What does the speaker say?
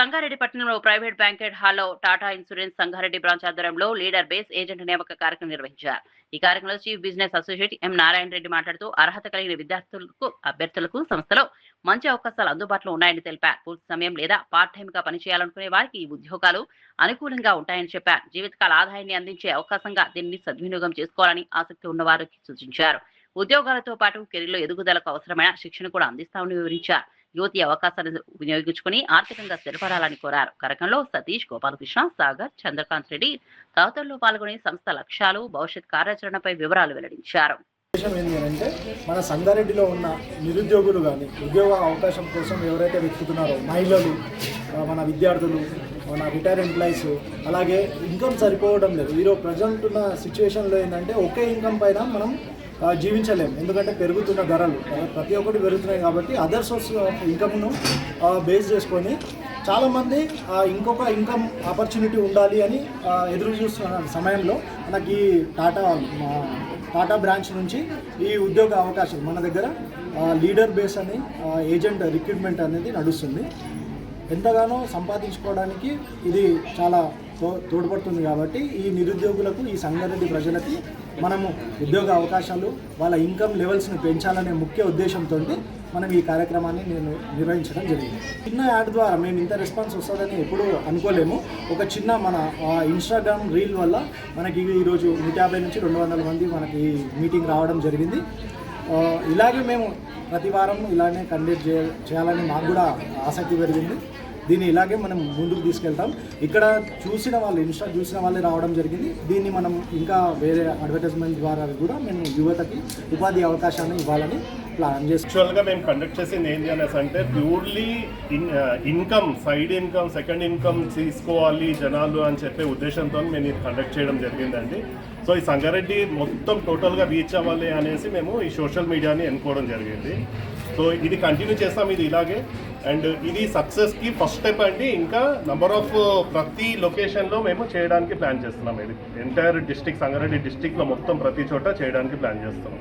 సంగారెడ్డి పట్టణంలో private banquet హాల్లో Tata insurance Sangareddy branch ఆధ్వర్యంలో లీడర్ బేస్ ఏజెంట్ నియామక కార్యక్రమం నిర్వహించారు. ఈ కార్యక్రమంలో చీఫ్ బిజినెస్ అసోసియేట్ ఎం నారాయణ రెడ్డి మాట్లాడుతూ అర్హత కలిగిన అభ్యర్థులకు సంస్థలో మంచి అవకాశాలు అందుబాటులో ఉన్నాయని తెలిపారు. పూర్తి సమయం లేదా పార్ట్ టైమ్ గా పనిచేయాలనుకునే వారికి ఈ ఉద్యోగాలు అనుకూలంగా ఉంటాయని చెప్పారు. జీవితకాల ఆదాయాన్ని అందించే అవకాశంగా దీన్ని సద్వినియోగం చేసుకోవాలని ఆసక్తి ఉన్నవారికి సూచించారు. ఉద్యోగాలతో పాటు కెరీర్లో ఎదుగుదలకు అవసరమైన శిక్షణ కూడా అందిస్తామని వివరించారు. యువతి అవకాశాలను వినియోగించుకుని ఆర్థికంగా స్థిరపడాలని కోరారు. కార్యక్రమంలో సతీష్, గోపాలకృష్ణ, సాగర్, చంద్రకాంత్ రెడ్డి తదితరులు పాల్గొని సంస్థ లక్ష్యాలు, భవిష్యత్ కార్యాచరణపై వివరాలు వెల్లడించారు. ఏంటంటే మన సంగారెడ్డిలో ఉన్న నిరుద్యోగులు కానీ ఉద్యోగ అవకాశం కోసం ఎవరైతే వెతుకుతున్నారో మహిళలు, మన విద్యార్థులు, మన రిటైర్ ఎంప్లాయీస్, అలాగే ఇన్కమ్ సరిపోవడం లేదు. ఈరోజు ప్రజెంట్ ఉన్న సిచ్యువేషన్లో ఏంటంటే ఒకే ఇన్కమ్ పైన మనం జీవించలేము. ఎందుకంటే పెరుగుతున్న ధరలు ప్రతి ఒక్కటి పెరుగుతున్నాయి కాబట్టి అదర్ సోర్స్ ఆఫ్ ఇన్కమ్ను బేస్ చేసుకొని చాలామంది ఇంకొక ఇన్కమ్ ఆపర్చునిటీ ఉండాలి అని ఎదురు చూస్తున్న సమయంలో మనకి టాటా బ్రాంచ్ నుంచి ఈ ఉద్యోగ అవకాశం మన దగ్గర లీడర్ బేస్ అని ఏజెంట్ రిక్రూట్మెంట్ అనేది నడుస్తుంది. ఎంతగానో సంపాదించుకోవడానికి ఇది చాలా తోడ్పడుతుంది. కాబట్టి ఈ నిరుద్యోగులకు, ఈ సంగారెడ్డి ప్రజలకి మనము ఉద్యోగ అవకాశాలు, వాళ్ళ ఇన్కమ్ లెవెల్స్ని పెంచాలనే ముఖ్య ఉద్దేశంతో మనం ఈ కార్యక్రమాన్ని నిర్వహించడం జరిగింది. చిన్న యాడ్ ద్వారా మేము ఇంత రెస్పాన్స్ వస్తుందని ఎప్పుడూ అనుకోలేము. ఒక చిన్న మన ఇన్స్టాగ్రామ్ రీల్ వల్ల మనకి ఈరోజు 150 నుంచి 200 మంది మనకి మీటింగ్ రావడం జరిగింది. ఇలాగే మేము ప్రతి వారం ఇలానే కండక్ట్ చేయాలని మాకు కూడా ఆసక్తి పెరిగింది. దీన్ని ఇలాగే మనం ముందుకు తీసుకెళ్తాం. ఇక్కడ ఇన్స్టా చూసిన వాళ్ళే రావడం జరిగింది. దీన్ని మనం ఇంకా వేరే అడ్వర్టైజ్మెంట్ ద్వారా కూడా మేము యువతకి ఉపాధి అవకాశాన్ని ఇవ్వాలని ప్లాన్ చేస్తాం. యాక్చువల్గా మేము కండక్ట్ చేసింది ఏంటి అనేసి అంటే purely income, side income, second income తీసుకోవాలి జనాలు అని చెప్పే ఉద్దేశంతో మేము ఇది కండక్ట్ చేయడం జరిగిందండి. సో ఈ సంగారెడ్డి మొత్తం టోటల్గా రీచ్ అవ్వాలి అనేసి మేము ఈ సోషల్ మీడియాని ఎన్నుకోవడం జరిగింది. సో ఇది కంటిన్యూ చేస్తాం, ఇది ఇలాగే. అండ్ ఇది సక్సెస్కి ఫస్ట్ స్టెప్ అండి. ఇంకా నెంబర్ ఆఫ్ ప్రతి లొకేషన్లో మేము చేయడానికి ప్లాన్ చేస్తున్నాం. ఇది ఎంటైర్ డిస్ట్రిక్ట్, సంగారెడ్డి డిస్ట్రిక్ట్లో మొత్తం ప్రతి చోట చేయడానికి ప్లాన్ చేస్తున్నాం.